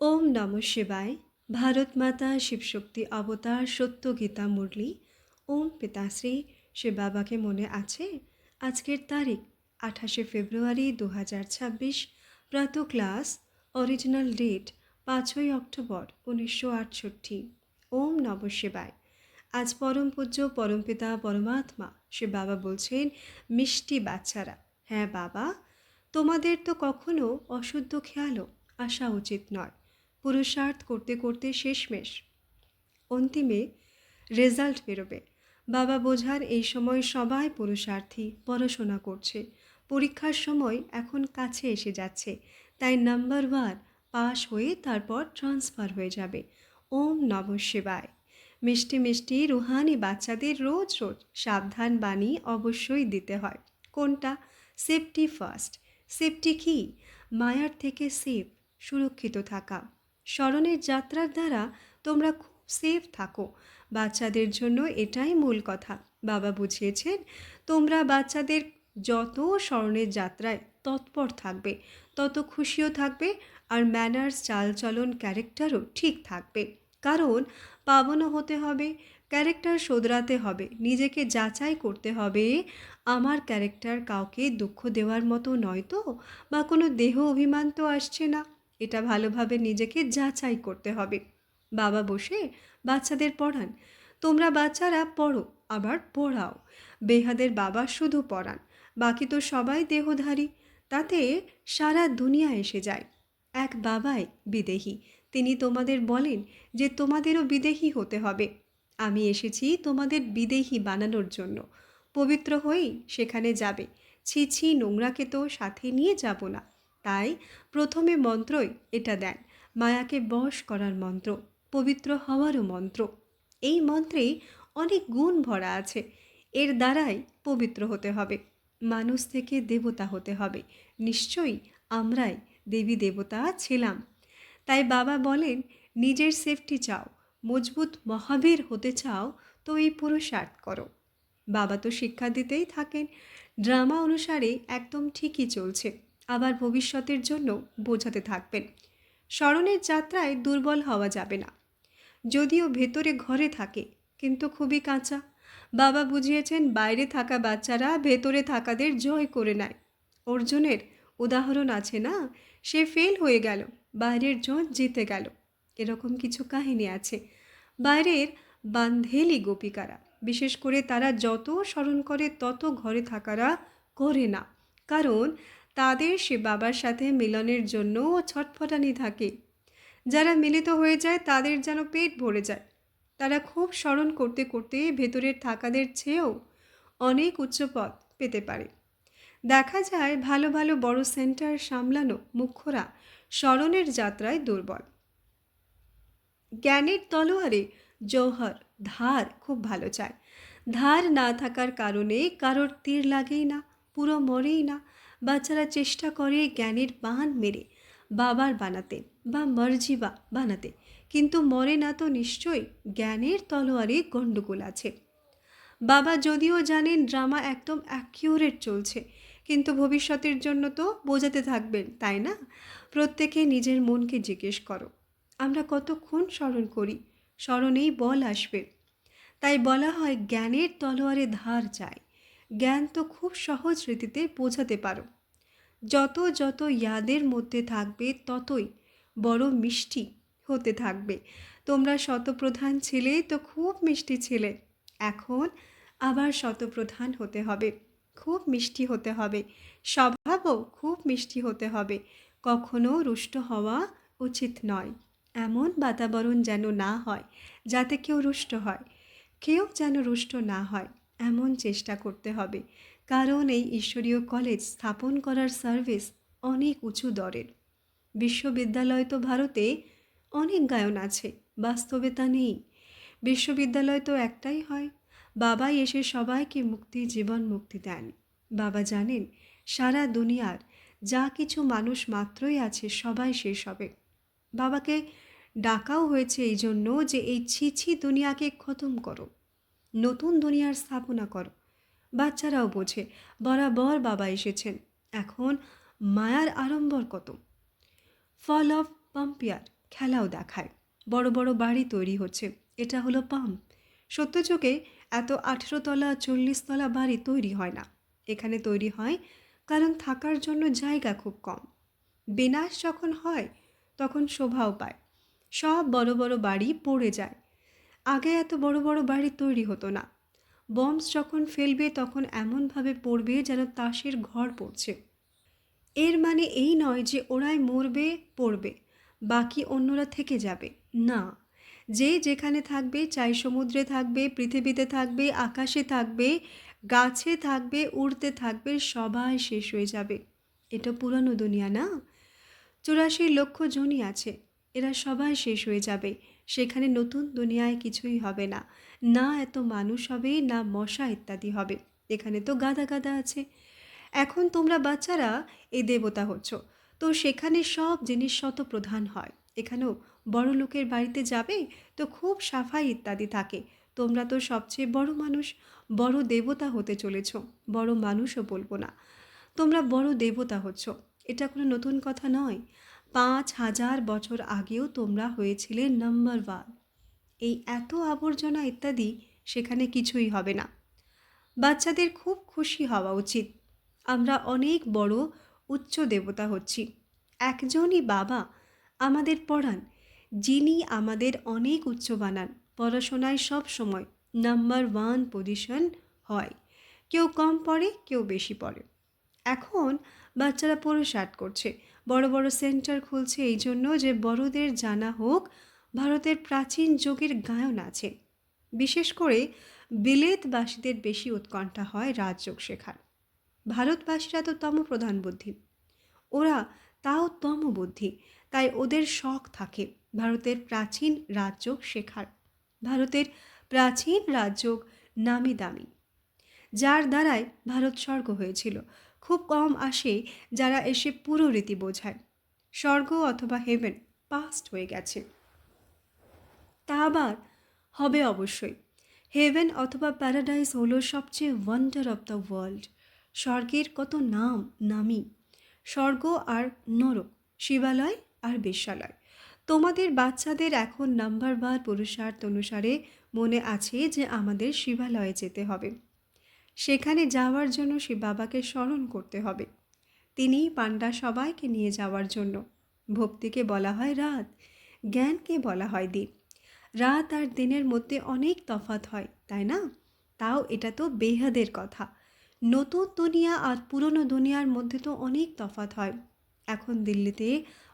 ওম নমঃ শিবায়। ভারত মাতা শিবশক্তি অবতার সত্য গীতা মুরলি। ওম পিতাশ্রী শিব বাবাকে মনে আছে? আজকের তারিখ 28 ফেব্রুয়ারি 2026। প্রাত ক্লাস। অরিজিনাল ডেট 5ই অক্টোবর 1968। ওম নমঃ শিবায়। আজ পরম পূজ্য পরমপিতা পরমাত্মা শিব বাবা বলছেন, মিষ্টি বাচ্চারা, হ্যাঁ বাবা, তোমাদের তো কখনো অশুদ্ধ খেয়ালও আসা উচিত নয়। পুরুষার্থ করতে করতে শেষমেশ অন্তিমে রেজাল্ট বেরোবে। বাবা বোঝার এই সময় সবাই পুরুষার্থী, পড়াশোনা করছে। পরীক্ষার সময় এখন কাছে এসে যাচ্ছে, তাই নাম্বার 1 পাশ হয়ে তারপর ট্রান্সফার হয়ে যাবে। ওম নমঃ শিবায়। মিষ্টি মিষ্টি রুহানি বাচ্চাদের রোজ রোজ সাবধান বাণী অবশ্যই দিতে হয়। কোনটা? Safety first. সেফটি কি? মায়ার থেকে সেফ, সুরক্ষিত থাকা। স্মরণের যাত্রার দ্বারা তোমরা খুব সেফ থাকো। বাচ্চাদের জন্য এটাই মূল কথা। বাবা বুঝিয়েছেন, তোমরা বাচ্চাদের যত স্মরণের যাত্রায় তৎপর থাকবে, তত খুশিও থাকবে, আর ম্যানার্স, চালচলন, ক্যারেক্টারও ঠিক থাকবে। কারণ পাবনও হতে হবে, ক্যারেক্টার শোধরাতে হবে, নিজেকে যাচাই করতে হবে। আমার ক্যারেক্টার কাউকে দুঃখ দেওয়ার মতো নয় তো, বা কোনো দেহ অভিমান তো আসছে না, এটা ভালোভাবে নিজেকে যাচাই করতে হবে। বাবা বসে বাচ্চাদের পড়ান, তোমরা বাচ্চারা পড়ো, আবার পড়াও। বেহাদের বাবা শুধু পড়ান, বাকি তো সবাই দেহধারী, তাতে সারা দুনিয়া এসে যায়। এক বাবাই বিদেহী, তিনি তোমাদের বলেন যে তোমাদেরও বিদেহী হতে হবে। আমি এসেছি তোমাদের বিদেহী বানানোর জন্য। পবিত্র হয়েই সেখানে যাবে, ছি ছি নোংরাকে তো সাথে নিয়ে যাব না। তাই প্রথমে মন্ত্রই এটা দেন, মায়াকে বশ করার মন্ত্র, পবিত্র হওয়ারও মন্ত্র। এই মন্ত্রে অনেক গুণ ভরা আছে, এর দ্বারাই পবিত্র হতে হবে। মানুষ থেকে দেবতা হতে হবে। নিশ্চয়ই আমরাই দেবী দেবতা ছিলাম। তাই বাবা বলেন, নিজের সেফটি চাও, মজবুত মহাবীর হতে চাও, তো এই পুরুষার্থ করো। বাবা তো শিক্ষা দিতেই থাকেন, ড্রামা অনুসারে একদম ঠিকই চলছে, আবার ভবিষ্যতের জন্য বোঝাতে থাকবেন। স্মরণের যাত্রায় দুর্বল হওয়া যাবে না, যদিও ভেতরে ঘরে থাকে, কিন্তু খুবই কাঁচা। বাবা বুঝিয়েছেন, বাইরে থাকা বাচ্চারা ভেতরে থাকাদের জয় করে নেয়। অর্জুনের উদাহরণ আছে না, সে ফেল হয়ে গেল, বাইরের জন জিতে গেল। এরকম কিছু কাহিনী আছে। বাইরের বান্ধেলি গোপিকারা, বিশেষ করে তারা যত স্মরণ করে তত ঘরে থাকারা করে না, কারণ তাদের সে বাবার সাথে মিলনের জন্য ছটফটানি থাকে। যারা মিলিত হয়ে যায় তাদের যেন পেট ভরে যায়। তারা খুব স্মরণ করতে করতে ভেতরের থাকাদের চেয়েও অনেক উচ্চ পদ পেতে পারে। দেখা যায় ভালো ভালো বড় সেন্টার সামলানো মুখ্যরা স্মরণের যাত্রায় দুর্বল। জ্ঞানের তলোয়ারে জৌহর ধার খুব ভালো চায়। ধার না থাকার কারণে কারোর তীর লাগেই না, পুরো মরেই না। বাচ্চারা চেষ্টা করে জ্ঞানের বান মেরে বাবার বানাতে বা মর্জিবা বানাতে, কিন্তু মরে না তো নিশ্চয়ই, জ্ঞানের তলোয়ারে গণ্ডগোল আছে। বাবা যদিও জানেন ড্রামা একদম অ্যাকিউরেট চলছে, কিন্তু ভবিষ্যতের জন্য তো বোঝাতে থাকবেন, তাই না? প্রত্যেকে নিজের মনকে জিজ্ঞেস করো, আমরা কতক্ষণ স্মরণ করি? স্মরণেই বল আসবে। তাই বলা হয় জ্ঞানের তলোয়ারে ধার চাই। জ্ঞান তো খুব সহজ রীতিতে বোঝাতে পারো। যত যত ইয়াদের মধ্যে থাকবে ততই বড় মিষ্টি হতে থাকবে। তোমরা শতপ্রধান ছিলে তো খুব মিষ্টি ছিলে, এখন আবার শতপ্রধান হতে হবে, খুব মিষ্টি হতে হবে। স্বভাবও খুব মিষ্টি হতে হবে। কখনো রুষ্ট হওয়া উচিত নয়। এমন বাতাবরণ যেন না হয় যাতে কেউ রুষ্ট হয়, কেউ যেন রুষ্ট না হয়, এমন চেষ্টা করতে হবে। কারণ এই ঈশ্বরীয় কলেজ স্থাপন করার সার্ভিস অনেক উঁচু দরের। বিশ্ববিদ্যালয় তো ভারতে অনেক গায়ন আছে, বাস্তবে তা নেই। বিশ্ববিদ্যালয় তো একটাই হয়। বাবাই এসে সবাইকে মুক্তি, জীবন মুক্তি দেন। বাবা জানেন সারা দুনিয়ার যা কিছু মানুষ মাত্রই আছে সবাই শেষ হবে। বাবাকে ডাকাও হয়েছে এই জন্য যে এই ছিছি দুনিয়াকে খতম করো, নতুন দুনিয়ার স্থাপনা করো। বাচ্চারাও বোঝে, বরাবর বাবা এসেছেন, এখন মায়ার আড়ম্বর কত। ফল অফ পাম্পিয়ার খেলাও দেখায়। বড় বড় বাড়ি তৈরি হচ্ছে, এটা হলো পাম্প। সত্যযুগে এত 18 তলা 40 তলা বাড়ি তৈরি হয় না। এখানে তৈরি হয় কারণ থাকার জন্য জায়গা খুব কম। বিনাশ যখন হয় তখন শোভাও পায়। সব বড় বড় বাড়ি পড়ে যায়। আগে এত বড় বড় বাড়ি তৈরি হতো না। বম্বস যখন ফেলবে তখন এমনভাবে পড়বে যেন তাসের ঘর পড়ছে। এর মানে এই নয় যে ওরাই মরবে, পড়বে, বাকি অন্যরা থেকে যাবে। না, যে যেখানে থাকবে, চাই সমুদ্রে থাকবে, পৃথিবীতে থাকবে, আকাশে থাকবে, গাছে থাকবে, উড়তে থাকবে, সবাই শেষ হয়ে যাবে। এটা পুরানো দুনিয়া না? 84 লক্ষ জনই আছে, এরা সবাই শেষ হয়ে যাবে। সেখানে নতুন দুনিয়ায় কিছুই হবে না। না এত মানুষ হবে, না মশা ইত্যাদি হবে। এখানে তো গাদা গাদা আছে। এখন তোমরা বাচ্চারা এই দেবতা হচ্ছ, তো সেখানে সব জিনিস শত প্রধান হয়। এখানেও বড় লোকের বাড়িতে যাবে তো খুব সাফাই ইত্যাদি থাকে। তোমরা তো সবচেয়ে বড় মানুষ, বড় দেবতা হতে চলেছ। বড় মানুষও বলবো না, তোমরা বড় দেবতা হচ্ছ। এটা কোনো নতুন কথা নয়। 5,000 বছর আগেও তোমরা হয়েছিলে নাম্বার ওয়ান। এই এত আবর্জনা ইত্যাদি সেখানে কিছুই হবে না। বাচ্চাদের খুব খুশি হওয়া উচিত। আমরা অনেক বড় উচ্চ দেবতা হচ্ছি। একজনই বাবা আমাদের পড়ান, যিনি আমাদের অনেক উচ্চ বানান। পড়াশোনায় সব সময় নাম্বার ওয়ান পজিশন হয়। কেউ কম পড়ে, কেউ বেশি পড়ে। এখন বাচ্চারা পুরুষার্থ করছে, বড় বড় সেন্টার খুলছে এই জন্য যে বড়দের জানা হোক ভারতের প্রাচীন যুগের গায়ন আছে। বিশেষ করে বিলেতবাসীদের বেশি উৎকণ্ঠা হয় রাজযোগ শেখার। ভারতবাসীরা তো তমপ্রধান বুদ্ধি, ওরা তাও তমবুদ্ধি। তাই ওদের শখ থাকে ভারতের প্রাচীন রাজযোগ শেখার। ভারতের প্রাচীন রাজযোগ নামি দামি, যার দ্বারাই ভারত স্বর্গ হয়েছিল। খুব কম আসে যারা এসে পুরো রীতি বোঝায়। স্বর্গ অথবা হেভেন পাস্ট হয়ে গেছে, তা আবার হবে অবশ্যই। হেভেন অথবা প্যারাডাইস হলো সবচেয়ে ওয়ান্ডার অফ দ্য ওয়ার্ল্ড। স্বর্গের কত নাম নামি, স্বর্গ আর নরক, শিবালয় আর বেশ্যালয়। তোমাদের বাচ্চাদের এখন নাম্বার ওয়ান পুরুষার্থ অনুসারে মনে আছে যে আমাদের শিবালয়ে যেতে হবে। সেখানে যাওয়ার জন্য শিব বাবাকে স্মরণ করতে হবে। তিনি পাণ্ডা সবাইকে নিয়ে যাওয়ার জন্য। ভক্তিকে বলা হয় রাত, জ্ঞানকে বলা হয় দিন। রাত আর দিনের মধ্যে অনেক তফাৎ হয়, তাই না? তাও এটা তো বেহাদের কথা। নতুন দুনিয়া আর পুরনো দুনিয়ার মধ্যে তো অনেক তফাৎ হয়। এখন দিল্লিতে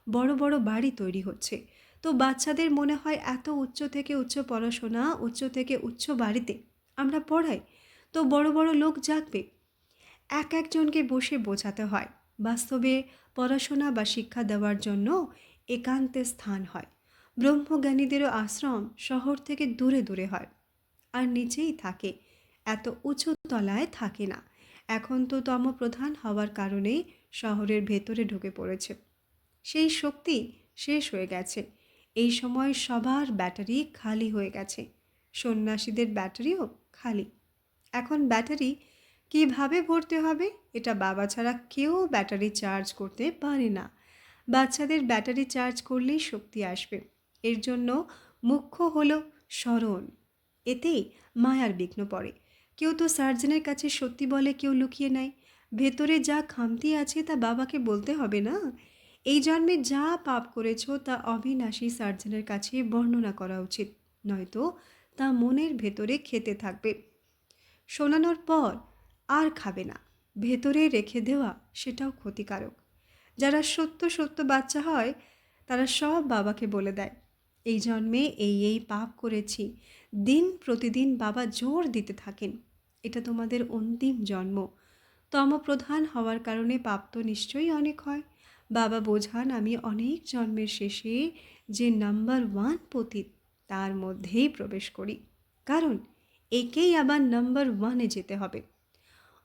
বড় বড় বাড়ি তৈরি হচ্ছে, তো বাচ্চাদের মনে হয় এত উচ্চ থেকে উচ্চ পড়াশোনা, উচ্চ থেকে উচ্চ বাড়িতে আমরা পড়াই, তো বড় বড় লোক জাগবে। এক একজনকে বসে বোঝাতে হয় বাস্তবে পড়াশোনা বা শিক্ষা দেওয়ার জন্য একান্তে স্থান হয়। ব্রহ্মজ্ঞানীদেরও আশ্রম শহর থেকে দূরে দূরে হয় আর নিচেই থাকে, এত উঁচু তলায় থাকে না। এখন তো তমপ্রধান হওয়ার কারণে শহরের ভেতরে ঢুকে পড়েছে। সেই শক্তি শেষ হয়ে গেছে। এই সময় সবার ব্যাটারি খালি হয়ে গেছে, সন্ন্যাসীদের ব্যাটারিও খালি। এখন ব্যাটারি কিভাবে ভরতে হবে, এটা বাবা ছাড়া কেউ ব্যাটারি চার্জ করতে পারে না। বাচ্চাদের ব্যাটারি চার্জ করলেই শক্তি আসবে। এর জন্য মুখ্য হলো স্মরণ। এতেই মায়ার বিঘ্ন পড়ে। কেউ তো সার্জনের কাছে সত্যি বলে, কেউ লুকিয়ে নেয়। ভেতরে যা খামতি আছে তা বাবাকে বলতে হবে না? এই জন্মে যা পাপ করেছ তা অবিনাশী সার্জনের কাছে বর্ণনা করা উচিত, নয়তো তা মনের ভেতরে খেতে থাকবে। শোনানোর পর আর খাবে না, ভেতরে রেখে দেওয়া সেটাও ক্ষতিকারক। যারা সত্য সত্য বাচ্চা হয় তারা সব বাবাকে বলে দেয়, এই জন্মে এই পাপ করেছি। দিন প্রতিদিন বাবা জোর দিতে থাকেন, এটা তোমাদের অন্তিম জন্ম। তমপ্রধান হওয়ার কারণে পাপ তো নিশ্চয়ই অনেক হয়। বাবা বোঝান আমি অনেক জন্মের শেষে যে নাম্বার ওয়ান পতিত তার মধ্যেই প্রবেশ করি, কারণ একেই আবার নাম্বার ওয়ানে যেতে হবে।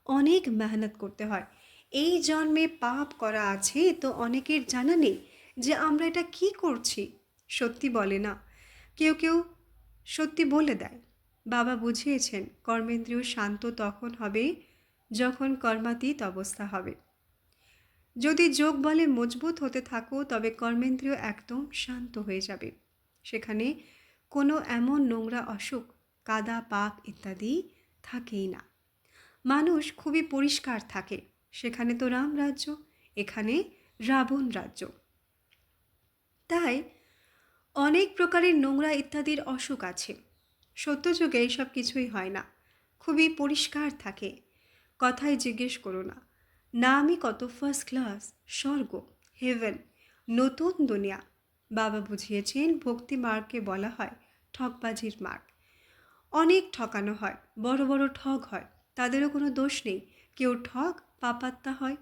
অনেক মেহনত করতে হয়। এই জন্মে পাপ করা আছে তো অনেকের জানা নেই যে আমরা এটা কি করছি, সত্যি বলে না। কেউ কেউ সত্যি বলে দেয়। বাবা বুঝিয়েছেন কর্মেন্দ্রিয় শান্ত তখন হবে যখন কর্মাতীত অবস্থা হবে। যদি যোগ বলে মজবুত হতে থাকো তবে কর্মেন্দ্রিয় একদম শান্ত হয়ে যাবে। সেখানে কোনো এমন নোংরা অসুখ, কাদা পাক ইত্যাদি থাকেই না। মানুষ খুবই পরিষ্কার থাকে। সেখানে তো রাম রাজ্য, এখানে রাবণ রাজ্য। তাই অনেক প্রকারের নোংরা ইত্যাদির অসুখ আছে। সত্যযুগে এইসব কিছুই হয় না, খুবই পরিষ্কার থাকে। কথায় জিজ্ঞেস করো না। নামই কত ফার্স্ট ক্লাস, স্বর্গ, হেভেন, নতুন দুনিয়া। বাবা বুঝিয়েছেন ভক্তি মার্গকে বলা হয় ঠকবাজির মার্গ। অনেক ঠকানো হয়, বড় বড় ঠগ হয়, তাদেরও কোনো দোষ নেই। কেউ ঠগ পাপাত্তা হয়।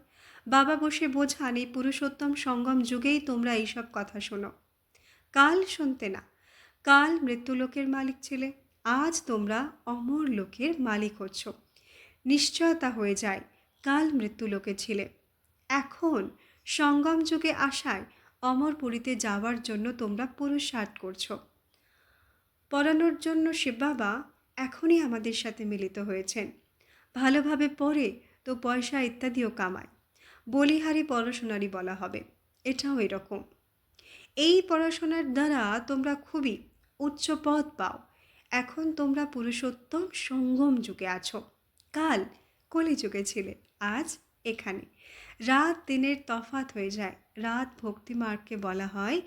বাবা বসে বোঝান এই পুরুষোত্তম সঙ্গম যুগেই তোমরা এইসব কথা শোনো। কাল শুনতে না। কাল মৃত্যুলোকের মালিক ছিলে, আজ তোমরা অমর লোকের মালিক হচ্ছ। নিশ্চয়তা হয়ে যায় কাল মৃত্যুলোকে ছিলে, এখন সঙ্গম যুগে আসায় অমরপুরীতে যাওয়ার জন্য তোমরা পুরুষার্থ করছো। পড়ানোর জন্য শিব বাবা এখনই আমাদের সাথে মিলিত হয়েছেন। ভালোভাবে পড়ে তো পয়সা ইত্যাদিও কামায়। বলিহারি পড়াশোনারই বলা হবে, এটাও এরকম। এই পড়াশোনার দ্বারা তোমরা খুবই উচ্চ পদ পাও। এখন তোমরা পুরুষোত্তম সঙ্গম যুগে আছো। কাল কলিযুগে ছিলে, আজ এখানে। রাত দিনের তফাত হয়ে যায়। রাত ভক্তিমার্গকে বলা হয়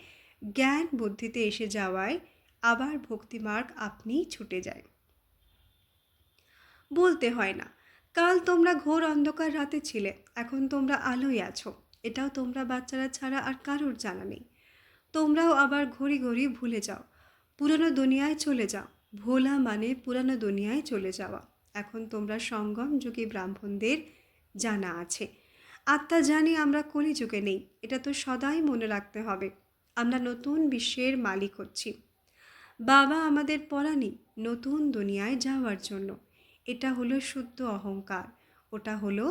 জ্ঞান বুদ্ধিতে এসে যাওয়ায় আবার ভক্তিমার্গ আপনিই ছুটে যায়। বলতে হয় না, কাল তোমরা ঘোর অন্ধকার রাতে ছিলে, এখন তোমরা আলোয় আছো। এটাও তোমরা বাচ্চারা ছাড়া আর কারোর জানা নেই। তোমরাও আবার ঘড়ি ঘড়ি ভুলে যাও, পুরনো দুনিয়ায় চলে যাও। ভোলা মানে পুরানো দুনিয়ায় চলে যাওয়া। এখন তোমরা সঙ্গম যুগে ব্রাহ্মণদের জানা আছে। আত্মা জানি আমরা কলিযুগে নেই, এটা তো সদাই মনে রাখতে হবে। আমরা নতুন বিশ্বের মালিক হচ্ছি। বাবা আমাদের পড়ানি নতুন দুনিয়ায় যাওয়ার জন্য। এটা হলো শুদ্ধ অহংকার, ওটা হলো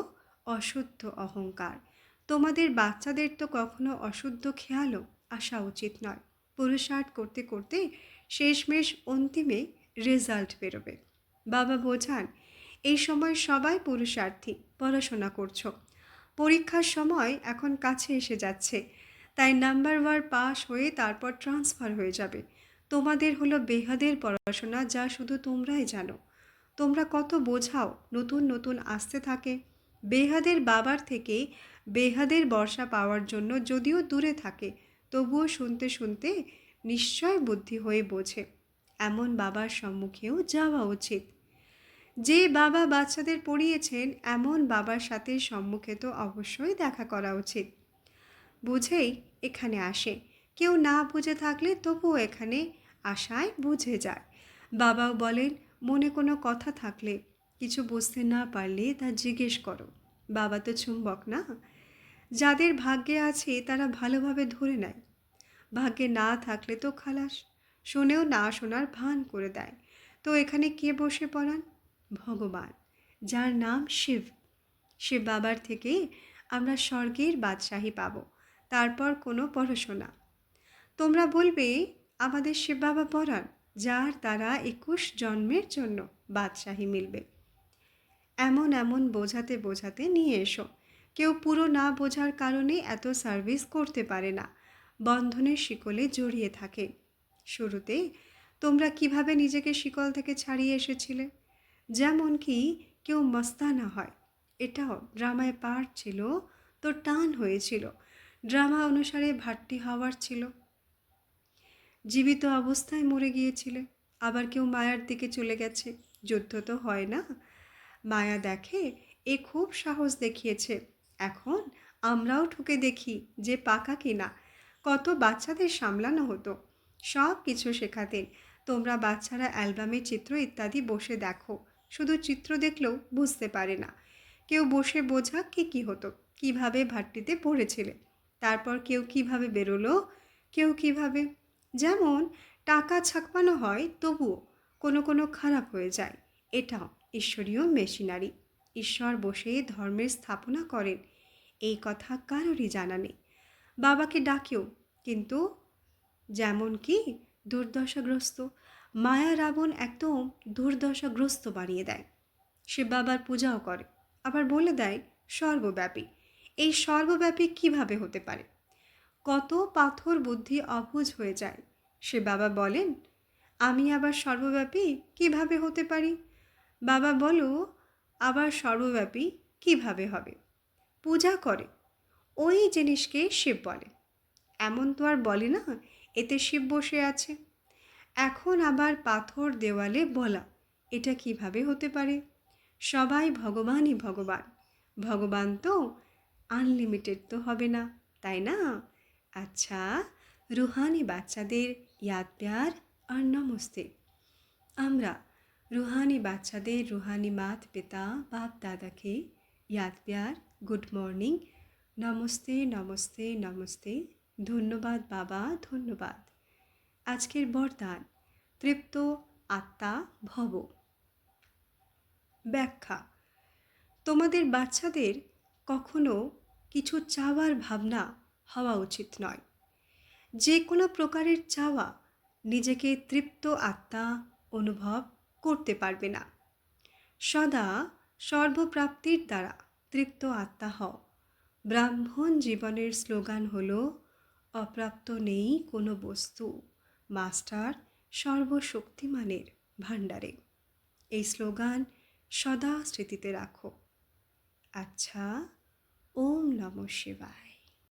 অশুদ্ধ অহংকার। তোমাদের বাচ্চাদের তো কখনো অশুদ্ধ খেয়ালও আসা উচিত নয়। পুরুষার্থ করতে করতে শেষমেশ অন্তিমে রেজাল্ট বেরোবে। বাবা বোঝান এই সময় সবাই পুরুষার্থী, পড়াশোনা করছো। পরীক্ষার সময় এখন কাছে এসে যাচ্ছে, তাই নাম্বার ওয়ার পাস হয়ে তারপর ট্রান্সফার হয়ে যাবে। তোমাদের হলো বেহাদের পড়াশোনা, যা শুধু তোমরাই জানো। তোমরা কত বোঝাও, নতুন নতুন আসতে থাকে। বেহাদের বাবার থেকে বেহাদের বর্ষা পাওয়ার জন্য যদিও দূরে থাকে, তবুও শুনতে শুনতে নিশ্চয় বুদ্ধি হয়ে বোঝে। এমন বাবার সম্মুখেও যাওয়া উচিত। যে বাবা বাচ্চাদের পড়িয়েছেন এমন বাবার সাথে সম্মুখে তো অবশ্যই দেখা করা উচিত। বুঝেই এখানে আসে। কেউ না বুঝে থাকলে তবুও এখানে আসায় বুঝে যায়। বাবাও বলেন মনে কোনো কথা থাকলে, কিছু বুঝতে না পারলে তা জিজ্ঞেস করো। বাবা তো চুম্বক না, যাদের ভাগ্যে আছে তারা ভালোভাবে ধরে নেয়। ভাগ্যে না থাকলে তো খালাস, শুনেও না শোনার ভান করে দেয়। তো এখানে কে বসে পড়ান? ভগবান, যার নাম শিব। শিব বাবার থেকে আমরা স্বর্গের বাদশাহী পাব, তারপর কোনো পড়াশোনা। তোমরা বলবে আমাদের শিব বাবা পড়ান, যার দ্বারা 21 জন্মের জন্য বাদশাহী মিলবে। এমন এমন বোঝাতে বোঝাতে নিয়ে এসো। কেউ পুরো না বোঝার কারণে এত সার্ভিস করতে পারে না, বন্ধনের শিকলে জড়িয়ে থাকে। শুরুতে তোমরা কিভাবে নিজেকে শিকল থেকে ছাড়িয়ে এসেছিলে, যেমন কি কেউ মস্তানা হয়। এটাও ড্রামায় পার্ট ছিল, তো টান হয়েছিল। ড্রামা অনুসারে ভাট্টি হওয়ার ছিল। জীবিত অবস্থায় মরে গিয়েছিলে, আবার কেউ মায়ার দিকে চলে গেছে। যুদ্ধ তো হয় না, মায়া দেখে এ খুব সাহস দেখিয়েছে, এখন আমরাও ঠুকে দেখি যে পাকা কিনা। কত বাচ্চাদের সামলানো হতো, সব কিছু শেখাতেন। তোমরা বাচ্চারা অ্যালবামের চিত্র ইত্যাদি বসে দেখো, শুধু চিত্র দেখলেও বুঝতে পারে না। কেউ বসে বোঝা কি হতো, কিভাবে ভাট্টিতে পড়েছিলে, তারপর কেউ কিভাবে বেরোলো, কেউ কিভাবে। যেমন টাকা ছাপানো হয়, তবুও কোনো কোনো খারাপ হয়ে যায়। এটাও ঈশ্বরীয় মেশিনারি। ঈশ্বর বসে ধর্মের স্থাপনা করেন, এই কথা কারোরই জানা নেই। বাবাকে ডাকেও, কিন্তু যেমন কি দুর্দশাগ্রস্ত। মায়া রাবণ একদম দুর্দশাগ্রস্ত বানিয়ে দেয়। সে বাবার পূজাও করে, আবার বলে দেয় সর্বব্যাপী। এই সর্বব্যাপী কিভাবে হতে পারে? কত পাথর বুদ্ধি অবুঝ হয়ে যায়। সে বাবা বলেন, আমি আবার সর্বব্যাপী কিভাবে হতে পারি? বাবা বলো, আবার সর্বব্যাপী কিভাবে হবে? পূজা করে, ওই জিনিসকে শিব বলে। এমন তো আর বলে না এতে শিব বসে আছে। এখন আবার পাথর দেওয়ালে বলা, এটা কিভাবে হতে পারে? সবাই ভগবানই ভগবান। ভগবান তো আনলিমিটেড তো হবে না, তাই না? আচ্ছা, রুহানি বাচ্চাদের ইয়াদ প্যার আর নমস্তে। আমরা রুহানি বাচ্চাদের রুহানি মাত পিতা বাপ দাদাকে ইয়াদ প্যার, গুড মর্নিং, নমস্তে নমস্তে নমস্তে, ধন্যবাদ বাবা, ধন্যবাদ। আজকের বরদান, তৃপ্ত আত্মা ভব। ব্যাখ্যা: তোমাদের বাচ্চাদের কখনো কিছু চাওয়ার ভাবনা হওয়া উচিত নয়। যে কোনো প্রকারের চাওয়া নিজেকে তৃপ্ত আত্মা অনুভব করতে পারবে না। সদা সর্বপ্রাপ্তির দ্বারা তৃপ্ত আত্মা হও। ব্রাহ্মণ জীবনের স্লোগান হল, অপ্রাপ্ত নেই কোনো বস্তু, মাস্টার সর্বশক্তিমানের ভাণ্ডারে। এই স্লোগান সদা স্মৃতিতে রাখো। আচ্ছা, ওম নমঃ শিবায়।